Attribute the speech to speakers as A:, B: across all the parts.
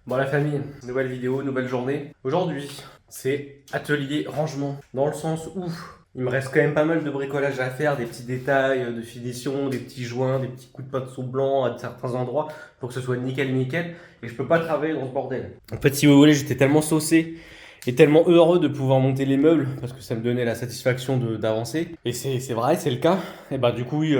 A: Bon la famille, nouvelle vidéo, nouvelle journée. Aujourd'hui, c'est atelier rangement. Dans le sens où il me reste quand même pas mal de bricolage à faire, des petits détails de finition, des petits joints, des petits coups de pinceau blanc à certains endroits pour que ce soit nickel nickel. Et je peux pas travailler dans ce bordel. En fait, si vous voulez, j'étais tellement saucé et tellement heureux de pouvoir monter les meubles parce que ça me donnait la satisfaction d'avancer. Et c'est vrai, c'est le cas. Et bah du coup, oui,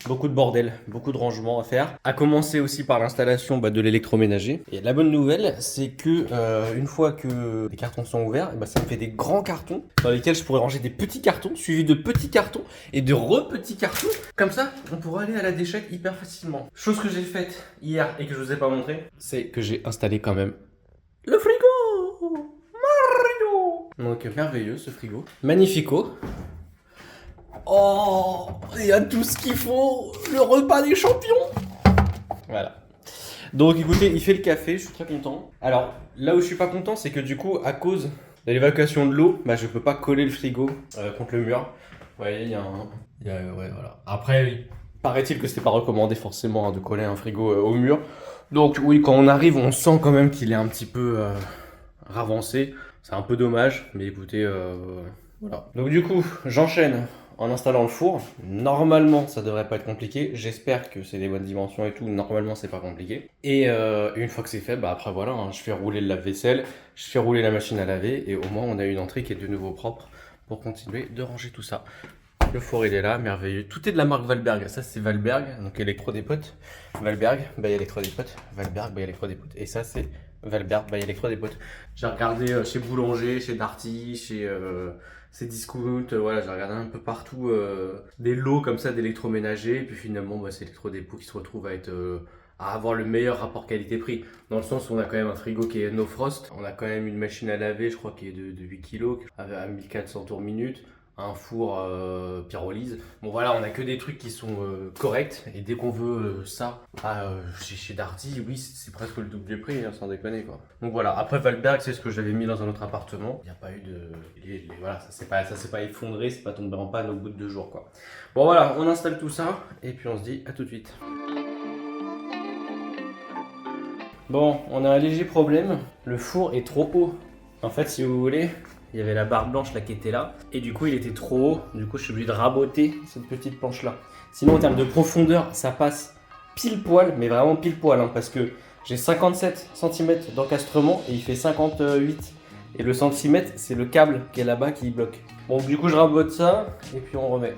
A: beaucoup de bordel, beaucoup de rangements à faire. À commencer aussi par l'installation de l'électroménager. Et la bonne nouvelle, c'est que une fois que les cartons sont ouverts, ça me fait des grands cartons dans lesquels je pourrais ranger des petits cartons suivis de petits cartons et de petits cartons. Comme ça, on pourra aller à la déchette hyper facilement. Chose que j'ai faite hier et que je vous ai pas montré, c'est que j'ai installé quand même le frigo. Donc merveilleux ce frigo. Magnifico. Oh, il y a tout ce qu'il faut. Le repas des champions. Voilà. Donc écoutez, il fait le café, je suis très content. Alors là où je suis pas content, c'est que du coup, à cause de l'évacuation de l'eau, je peux pas coller le frigo contre le mur. Vous voyez, il y a un... ouais, voilà. Après, paraît-il que c'était pas recommandé forcément de coller un frigo au mur. Donc oui, quand on arrive, on sent quand même qu'il est un petit peu ravancé. C'est un peu dommage, mais écoutez, voilà. Donc du coup, j'enchaîne en installant le four. Normalement, ça devrait pas être compliqué. J'espère que c'est des bonnes dimensions et tout. Normalement, c'est pas compliqué. Et une fois que c'est fait, après voilà, je fais rouler le lave-vaisselle, je fais rouler la machine à laver et au moins on a une entrée qui est de nouveau propre pour continuer de ranger tout ça. Le four il est là, merveilleux. Tout est de la marque Valberg. Ça c'est Valberg, donc électrodépote. Valberg, électrodépote. Valberg, électrodépote. Et ça c'est Valberg, électrodépote. J'ai regardé chez Boulanger, chez Darty, chez Discount. Voilà, j'ai regardé un peu partout des lots comme ça d'électroménager. Et puis finalement, c'est Electrodépôt qui se retrouve à avoir le meilleur rapport qualité-prix. Dans le sens où on a quand même un frigo qui est no frost. On a quand même une machine à laver, je crois, qui est de 8 kg, à 1400 tours minute. Un four pyrolyse. Bon voilà, on a que des trucs qui sont corrects et dès qu'on veut ça chez Darty, oui, c'est presque le double du prix, sans déconner quoi. Donc voilà, après Valberg, c'est ce que j'avais mis dans un autre appartement. Il n'y a pas eu de... voilà, ça s'est pas effondré, c'est pas tombé en panne au bout de 2 jours quoi. Bon voilà, on installe tout ça et puis on se dit à tout de suite. Bon, on a un léger problème, le four est trop haut. En fait, si vous voulez, il y avait la barre blanche là qui était là et du coup il était trop haut, du coup je suis obligé de raboter cette petite planche là. Sinon en termes de profondeur ça passe pile poil, mais vraiment pile poil parce que j'ai 57 cm d'encastrement et il fait 58 et le centimètre c'est le câble qui est là-bas qui bloque. Bon du coup je rabote ça et puis on remet.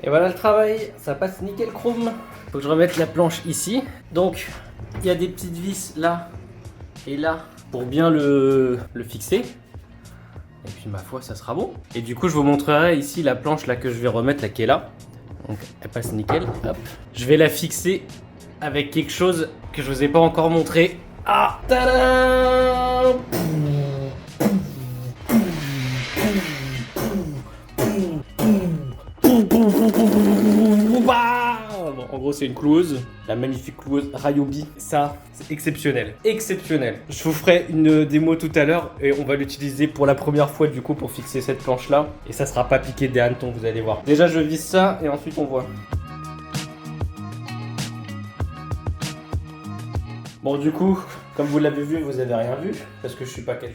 A: Et voilà le travail, ça passe nickel chrome. Faut que je remette la planche ici. Donc, il y a des petites vis là et là pour bien le fixer. Et puis ma foi, ça sera bon. Et du coup, je vous montrerai ici la planche là que je vais remettre, là qui est là. Donc, elle passe nickel. Hop. Je vais la fixer avec quelque chose que je vous ai pas encore montré. Ah, tadam! Bon, en gros, c'est une cloueuse, la magnifique cloueuse Ryobi. Ça, c'est exceptionnel. Exceptionnel. Je vous ferai une démo tout à l'heure et on va l'utiliser pour la première fois du coup pour fixer cette planche là. Et ça sera pas piqué des hannetons, vous allez voir. Déjà, je visse ça et ensuite on voit. Bon, du coup, comme vous l'avez vu, vous avez rien vu parce que je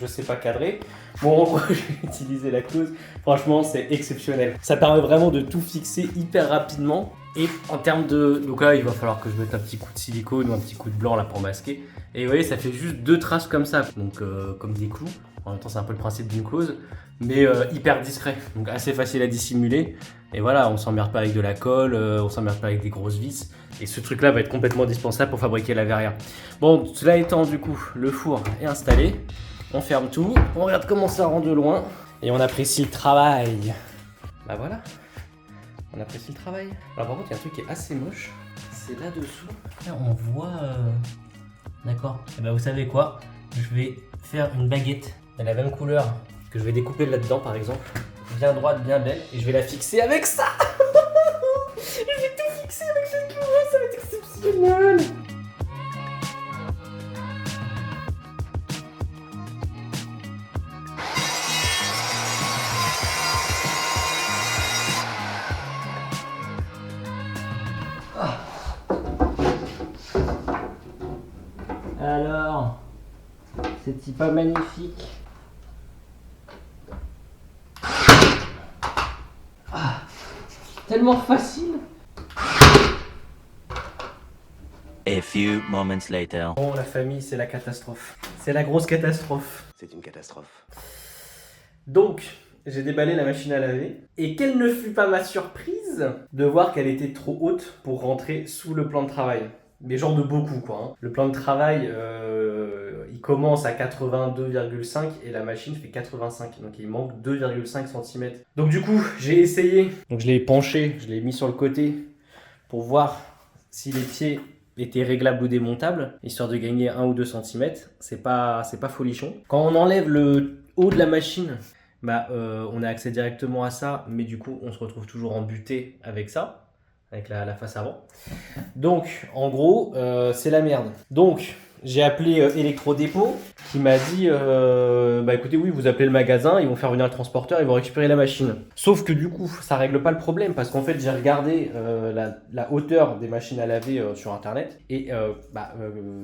A: sais pas cadrer. Bon, en gros, je vais utiliser la cloueuse. Franchement, c'est exceptionnel. Ça permet vraiment de tout fixer hyper rapidement. Et en termes de... Donc là, il va falloir que je mette un petit coup de silicone ou un petit coup de blanc là pour masquer. Et vous voyez, ça fait juste 2 traces comme ça. Donc, comme des clous. En même temps, c'est un peu le principe d'une cloueuse. Mais hyper discret. Donc, assez facile à dissimuler. Et voilà, on s'emmerde pas avec de la colle. On s'emmerde pas avec des grosses vis. Et ce truc-là va être complètement indispensable pour fabriquer la verrière. Bon, cela étant, du coup, le four est installé. On ferme tout. On regarde comment ça rend de loin. Et on apprécie le travail. Bah voilà. On apprécie le travail. Alors par contre, il y a un truc qui est assez moche. C'est là-dessous. Là, on voit... D'accord. Et bah vous savez quoi? Je vais faire une baguette de la même couleur que je vais découper là-dedans, par exemple. Bien droite, bien belle. Et je vais la fixer avec ça. Je vais tout fixer avec cette couleur. Ça va être exceptionnel. petits pas magnifiques. Ah, tellement facile.
B: A few moments later.
A: Bon, la famille, c'est la catastrophe. C'est la grosse catastrophe.
C: C'est une catastrophe.
A: Donc, j'ai déballé la machine à laver. Et quelle ne fut pas ma surprise de voir qu'elle était trop haute pour rentrer sous le plan de travail. Mais genre de beaucoup, quoi. Hein. Le plan de travail, il commence à 82,5 et la machine fait 85. Donc, il manque 2,5 cm. Donc, du coup, j'ai essayé. Donc, je l'ai penché, je l'ai mis sur le côté pour voir si les pieds était réglable ou démontable, histoire de gagner 1 ou 2 cm. C'est pas folichon. Quand on enlève le haut de la machine, on a accès directement à ça, mais du coup, on se retrouve toujours en butée avec ça, avec la face avant. Donc, en gros, c'est la merde. Donc, j'ai appelé Electrodépôt, qui m'a dit écoutez, oui, vous appelez le magasin, ils vont faire venir le transporteur, ils vont récupérer la machine. Sauf que du coup, ça règle pas le problème, parce qu'en fait, j'ai regardé la hauteur des machines à laver sur internet, et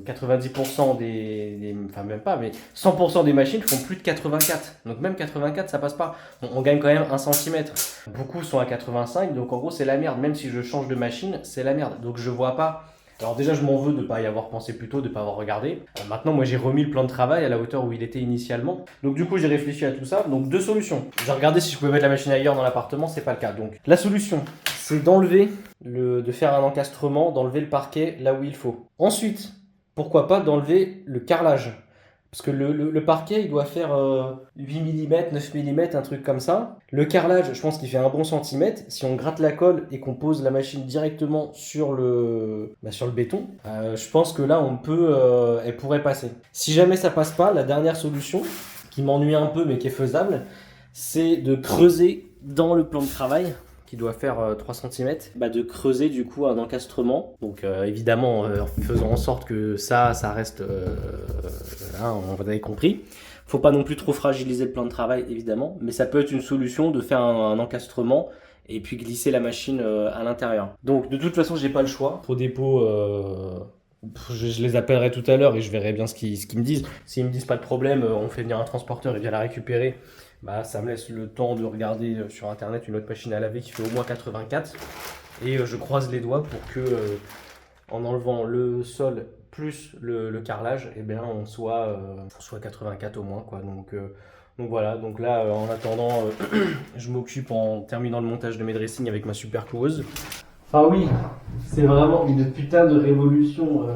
A: 90% enfin même pas, mais 100% des machines font plus de 84. Donc même 84, ça passe pas. On gagne quand même 1 cm. Beaucoup sont à 85, donc en gros, c'est la merde. Même si je change de machine, c'est la merde. Donc je vois pas. Alors déjà, je m'en veux de ne pas y avoir pensé plus tôt, de ne pas avoir regardé. Maintenant, moi, j'ai remis le plan de travail à la hauteur où il était initialement. Donc du coup, j'ai réfléchi à tout ça. Donc deux solutions. J'ai regardé si je pouvais mettre la machine ailleurs dans l'appartement, c'est pas le cas. Donc la solution, c'est de faire un encastrement, d'enlever le parquet là où il faut. Ensuite, pourquoi pas d'enlever le carrelage. Parce que le parquet, il doit faire 8 mm, 9 mm, un truc comme ça. Le carrelage, je pense qu'il fait un bon centimètre. Si on gratte la colle et qu'on pose la machine directement sur le béton, je pense que là, elle pourrait passer. Si jamais ça passe pas, la dernière solution, qui m'ennuie un peu mais qui est faisable, c'est de creuser dans le plan de travail, qui doit faire 3 cm, de creuser du coup un encastrement. Donc évidemment, en faisant en sorte que ça reste, vous avez compris. Faut pas non plus trop fragiliser le plan de travail, évidemment, mais ça peut être une solution de faire un encastrement et puis glisser la machine à l'intérieur. Donc de toute façon, j'ai pas le choix. Au dépôt, je les appellerai tout à l'heure et je verrai bien ce qu'ils me disent. S'ils me disent pas de problème, on fait venir un transporteur et vient la récupérer. Ça me laisse le temps de regarder sur internet une autre machine à laver qui fait au moins 84 et je croise les doigts pour que en enlevant le sol plus le carrelage, on soit 84 au moins, quoi. Donc voilà, donc là en attendant je m'occupe en terminant le montage de mes dressings avec ma super cloueuse. Enfin oui, c'est vraiment une putain de révolution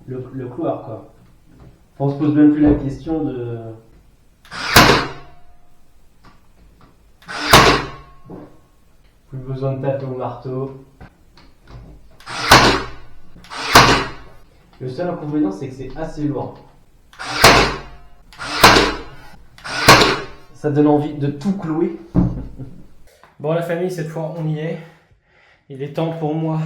A: le clouard, quoi. On se pose même plus la question de... Plus besoin de taper au marteau. Le seul inconvénient, c'est que c'est assez lourd. Ça donne envie de tout clouer. Bon, la famille, cette fois, on y est. Il est temps pour moi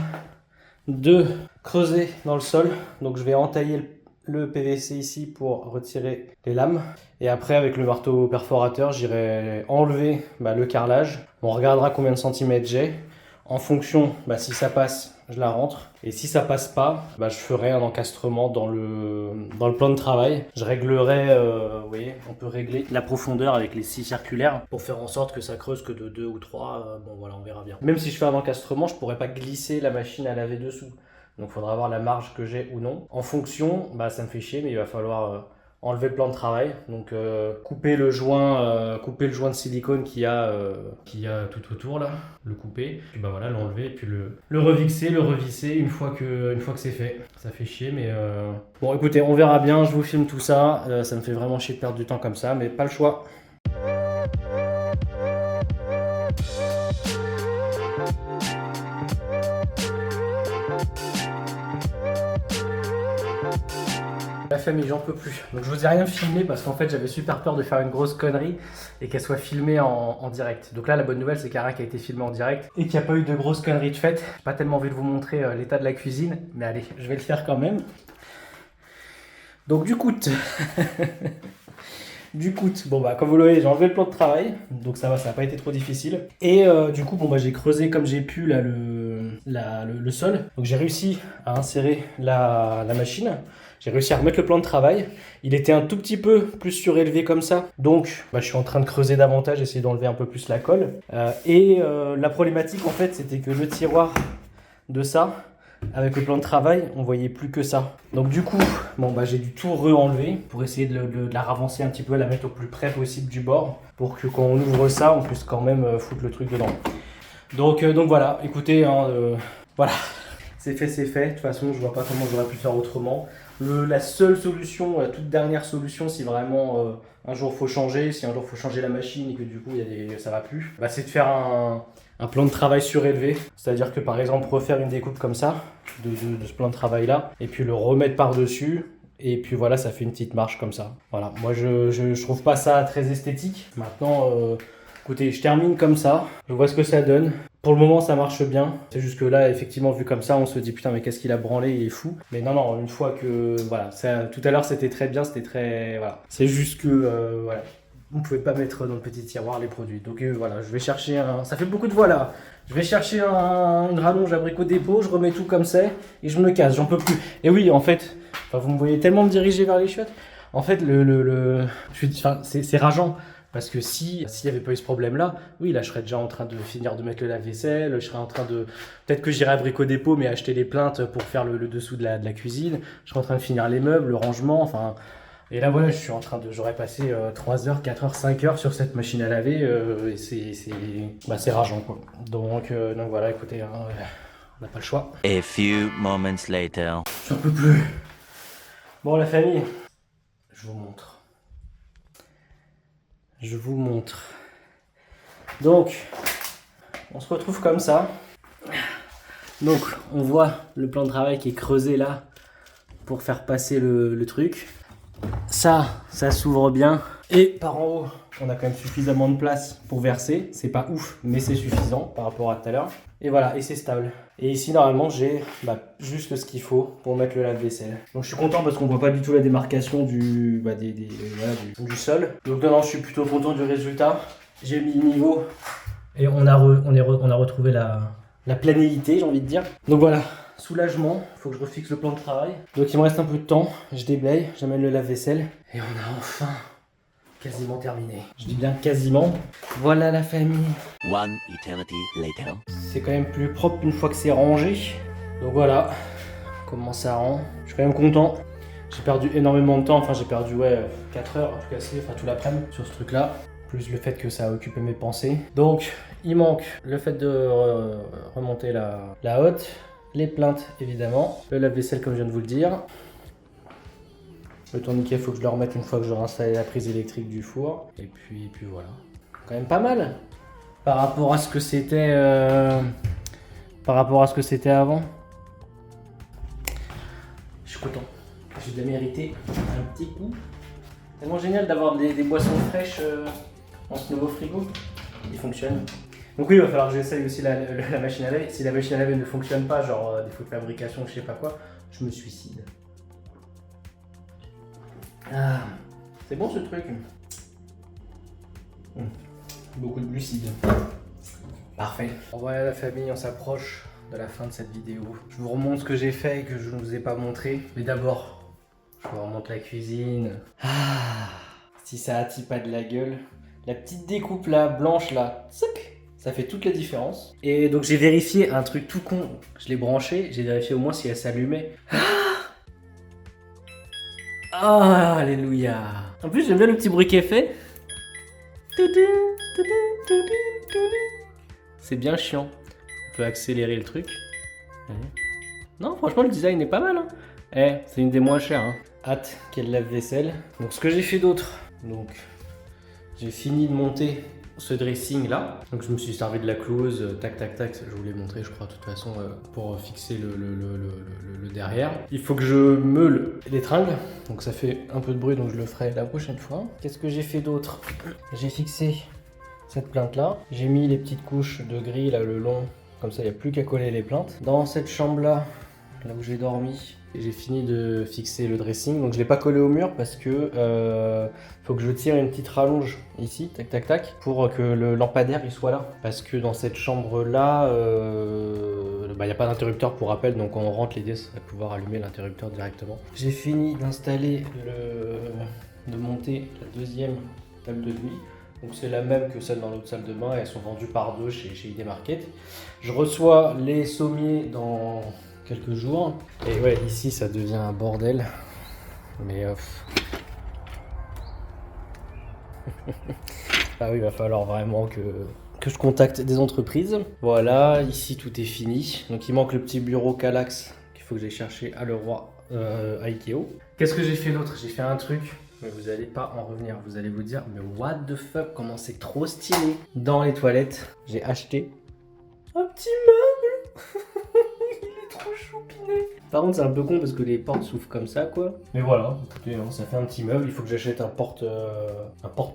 A: de creuser dans le sol. Donc, je vais entailler le PVC ici pour retirer les lames. Et après, avec le marteau perforateur, j'irai enlever le carrelage. On regardera combien de centimètres j'ai. En fonction, si ça passe, je la rentre. Et si ça passe pas, je ferai un encastrement dans le plan de travail. Je réglerai, vous voyez, on peut régler la profondeur avec les scies circulaires pour faire en sorte que ça creuse que de 2 ou 3. Bon voilà, on verra bien. Même si je fais un encastrement, je pourrais pas glisser la machine à laver dessous. Donc il faudra voir la marge que j'ai ou non. En fonction, ça me fait chier, mais il va falloir enlever le plan de travail. Donc couper le joint de silicone qu'il y a tout autour là, le couper, puis voilà, l'enlever, et puis le revixer, le revisser une fois que c'est fait. Ça fait chier, mais bon écoutez, on verra bien, je vous filme tout ça. Ça me fait vraiment chier de perdre du temps comme ça, mais pas le choix. La famille, j'en peux plus. Donc je vous ai rien filmé parce qu'en fait j'avais super peur de faire une grosse connerie et qu'elle soit filmée en direct. Donc là la bonne nouvelle c'est qu'il n'y a rien qui a été filmé en direct et qu'il n'y a pas eu de grosse connerie de fait. J'ai pas tellement envie de vous montrer l'état de la cuisine, mais allez, je vais le faire quand même. Donc du coup, comme vous le voyez, j'ai enlevé le plan de travail, donc ça va, ça n'a pas été trop difficile. Et du coup, j'ai creusé comme j'ai pu là, le sol. Donc j'ai réussi à insérer la machine. J'ai réussi à remettre le plan de travail. Il était un tout petit peu plus surélevé comme ça. Donc, je suis en train de creuser davantage, essayer d'enlever un peu plus la colle. La problématique, en fait, c'était que le tiroir de ça, avec le plan de travail, on voyait plus que ça. Donc du coup, j'ai dû tout re-enlever pour essayer de la ravancer un petit peu, la mettre au plus près possible du bord, pour que quand on ouvre ça, on puisse quand même foutre le truc dedans. Donc voilà, écoutez, voilà, c'est fait, c'est fait. De toute façon, je vois pas comment j'aurais pu faire autrement. La seule solution, la toute dernière solution, si vraiment un jour faut changer, si un jour faut changer la machine et que du coup ça va plus, c'est de faire un plan de travail surélevé. C'est-à-dire que par exemple refaire une découpe comme ça, de ce plan de travail là, et puis le remettre par-dessus. Et puis voilà, ça fait une petite marche comme ça. Voilà, moi je trouve pas ça très esthétique. Maintenant, écoutez, je termine comme ça, je vois ce que ça donne. Pour le moment, ça marche bien. C'est juste que là, effectivement, vu comme ça, on se dit putain, mais qu'est-ce qu'il a branlé, il est fou. Mais non, une fois que voilà, tout à l'heure c'était très bien, c'était très voilà. C'est juste que voilà, on pouvait pas mettre dans le petit tiroir les produits. Donc voilà, je vais chercher ça fait beaucoup de voilà. Je vais chercher une rallonge abricot dépôt, je remets tout comme c'est et je me casse, j'en peux plus. Et oui, en fait, vous me voyez tellement me diriger vers les chiottes. En fait, c'est rageant. Parce que s'il n'y avait pas eu ce problème-là, oui, là, je serais déjà en train de finir de mettre le lave-vaisselle, je serais en train de... Peut-être que j'irais à Brico Dépôt, mais acheter les plaintes pour faire le dessous de la cuisine. Je serais en train de finir les meubles, le rangement, enfin... Et là, voilà, j'aurais passé 3 heures, 4 heures, 5 heures sur cette machine à laver, et c'est rageant, quoi. Donc voilà, écoutez, on n'a pas le choix.
B: A few moments later.
A: J'en peux plus. Bon, la famille, je vous montre. Je vous montre. Donc, on se retrouve comme ça. Donc, on voit le plan de travail qui est creusé là pour faire passer le truc. Ça s'ouvre bien. Et par en haut, on a quand même suffisamment de place pour verser. C'est pas ouf, mais c'est suffisant par rapport à tout à l'heure. Et voilà, et c'est stable. Et ici, normalement, j'ai juste ce qu'il faut pour mettre le lave-vaisselle. Donc je suis content parce qu'on voit pas du tout la démarcation du sol. Donc non, je suis plutôt content du résultat. J'ai mis le niveau et on a retrouvé la planéité, j'ai envie de dire. Donc voilà, soulagement. Il faut que je refixe le plan de travail. Donc il me reste un peu de temps. Je déblaye, j'amène le lave-vaisselle. Et on a enfin quasiment terminé. Je dis bien quasiment. Voilà la famille.
B: One eternity later.
A: C'est quand même plus propre une fois que c'est rangé. Donc voilà comment ça rend. Je suis quand même content. J'ai perdu énormément de temps. Enfin, j'ai perdu 4 heures en tout cas, tout l'après-midi sur ce truc-là. Plus le fait que ça a occupé mes pensées. Donc, il manque le fait de remonter la hotte. Les plaintes, évidemment. Le lave-vaisselle, comme je viens de vous le dire. Le tourniquet, il faut que je le remette une fois que j'aurai installé la prise électrique du four. Et puis voilà. Quand même pas mal. Par rapport à ce que c'était avant. Je suis content. J'ai bien mérité un petit coup. Tellement génial d'avoir des boissons fraîches dans ce nouveau frigo. Il fonctionne. Donc oui, il va falloir que j'essaye aussi la machine à laver. Si la machine à laver ne fonctionne pas, genre défaut de fabrication, je sais pas quoi, je me suicide. Ah, c'est bon ce truc. Beaucoup de glucides. Parfait. Voilà la famille, on s'approche de la fin de cette vidéo. Je vous remontre ce que j'ai fait et que je ne vous ai pas montré. Mais d'abord, je vous remonte la cuisine. Ah, si ça attire pas de la gueule. La petite découpe là, blanche là, ça fait toute la différence. Et donc j'ai vérifié un truc tout con. Je l'ai branché, j'ai vérifié au moins si elle s'allumait. Ah, alléluia. En plus j'aime bien le petit bruit qu'elle fait. C'est bien chiant. On peut accélérer le truc. Non, franchement le design est pas mal. Hein. C'est une des moins chères. Hein. Hâte qu'elle lave vaisselle. Donc ce que j'ai fait d'autre. Donc j'ai fini de monter ce dressing là. Donc je me suis servi de la close, tac tac tac, je vous l'ai montré je crois de toute façon pour fixer le derrière. Il faut que je meule les tringles, donc ça fait un peu de bruit donc je le ferai la prochaine fois. Qu'est-ce que j'ai fait d'autre? J'ai fixé cette plainte là, j'ai mis les petites couches de gris là le long, comme ça il n'y a plus qu'à coller les plaintes. Dans cette chambre là, là où j'ai dormi. Et j'ai fini de fixer le dressing. Donc je l'ai pas collé au mur parce que faut que je tire une petite rallonge ici, tac tac tac, pour que le lampadaire il soit là. Parce que dans cette chambre là, il n'y a pas d'interrupteur pour rappel, donc quand on rentre l'idée c'est de pouvoir allumer l'interrupteur directement. J'ai fini d'installer de monter la deuxième table de nuit. Donc c'est la même que celle dans l'autre salle de bain, elles sont vendues par deux chez ID Market. Je reçois les sommiers dans quelques jours. Et ouais, ici ça devient un bordel. Mais ah oui, il va falloir vraiment que je contacte des entreprises. Voilà, ici tout est fini. Donc il manque le petit bureau Kallax qu'il faut que j'aille chercher à Leroy, à Ikea. Qu'est-ce que j'ai fait d'autre? J'ai fait un truc. Mais vous allez pas en revenir, vous allez vous dire mais what the fuck, comment c'est trop stylé. Dans les toilettes, j'ai acheté un petit meuble. Il est trop choupiné. Par contre c'est un peu con parce que les portes s'ouvrent comme ça quoi. Mais voilà, écoutez, hein, ça fait un petit meuble. Il faut que j'achète un porte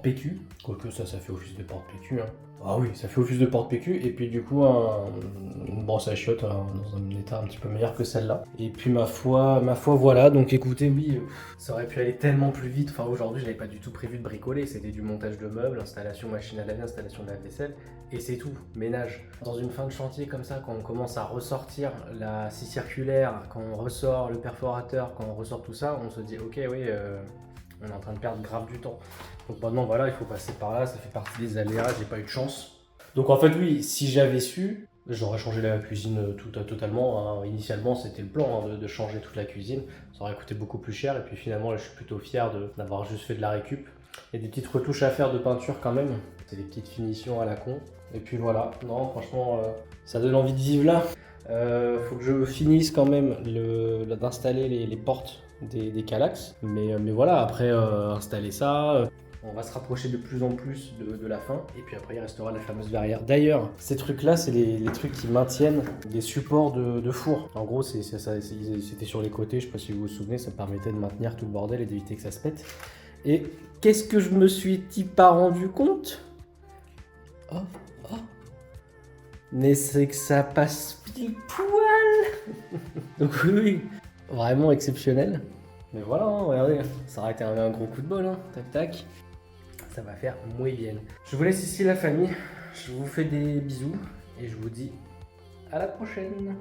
A: PQ. Quoique ça fait office de porte PQ. Hein. Ah oui, ça fait office de porte PQ. Et puis du coup une brosse à chiottes dans un état un petit peu meilleur que celle-là. Et puis ma foi voilà. Donc écoutez, oui, ça aurait pu aller tellement plus vite. Enfin aujourd'hui je n'avais pas du tout prévu de bricoler. C'était du montage de meubles, installation machine à laver, installation de la vaisselle. Et c'est tout, ménage. Dans une fin de chantier comme ça, quand on commence à ressortir la scie circulaire, quand on ressort le perforateur, quand on ressort tout ça, on se dit ok oui, on est en train de perdre grave du temps. Donc maintenant voilà, il faut passer par là, ça fait partie des aléas, j'ai pas eu de chance. Donc en fait oui, si j'avais su, j'aurais changé la cuisine totalement. Hein. Initialement c'était le plan de changer toute la cuisine, ça aurait coûté beaucoup plus cher et puis finalement là, je suis plutôt fier d'avoir juste fait de la récup. Il y a des petites retouches à faire de peinture quand même, c'est des petites finitions à la con. Et puis voilà, non franchement ça donne envie de vivre là. Faut que je finisse quand même d'installer les portes des Kallax. Mais voilà, après installer ça, on va se rapprocher de plus en plus de la fin. Et puis après il restera la fameuse verrière. D'ailleurs, ces trucs là c'est les trucs qui maintiennent les supports de four. En gros c'était sur les côtés, je sais pas si vous vous souvenez, ça me permettait de maintenir tout le bordel et d'éviter que ça se pète. Et qu'est-ce que je me suis pas rendu compte? Oh. Mais c'est que ça passe pile poil. Donc oui, vraiment exceptionnel. Mais voilà, hein, regardez, ça aurait été un gros coup de bol, hein. Tac tac. Ça va faire muy bien. Je vous laisse ici la famille, je vous fais des bisous et je vous dis à la prochaine.